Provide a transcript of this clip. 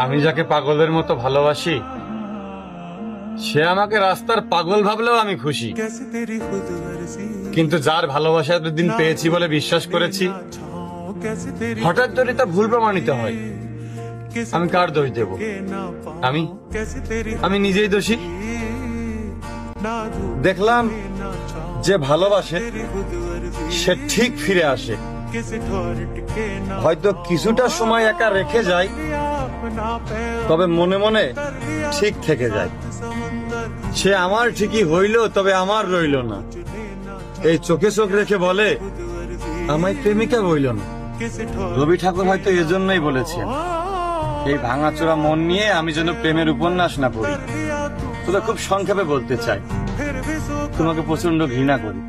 আমি যাকে পাগলের মতো ভালোবাসি সে আমাকে রাস্তার পাগল ভাবলেও আমি খুশি। কিন্তু যার ভালোবাসা এতদিন পেয়েছি বলে বিশ্বাস করেছি, হঠাৎ করে তা ভুল প্রমাণিত হয়। আমি কার দোষ দেব? আমি নিজেই দোষী। দেখলাম যে ভালোবাসে সে ঠিক ফিরে আসে, হয়তো কিছুটা সময় একা রেখে যায়, তবে মনে মনে ঠিক থেকে যায়। সে আমার ঠিকই হইল, তবে আমার রইল না। এই চোখে চোখ রেখে বলে আমায় প্রেমিকা বইল না। রবি ঠাকুর হয়তো এজন্যই বলেছেন এই ভাঙাচোরা মন নিয়ে আমি যেন প্রেমের উপন্যাস না পড়ি। তবে খুব সংক্ষেপে বলতে চাই, তোমাকে প্রচন্ড ঘৃণা করি।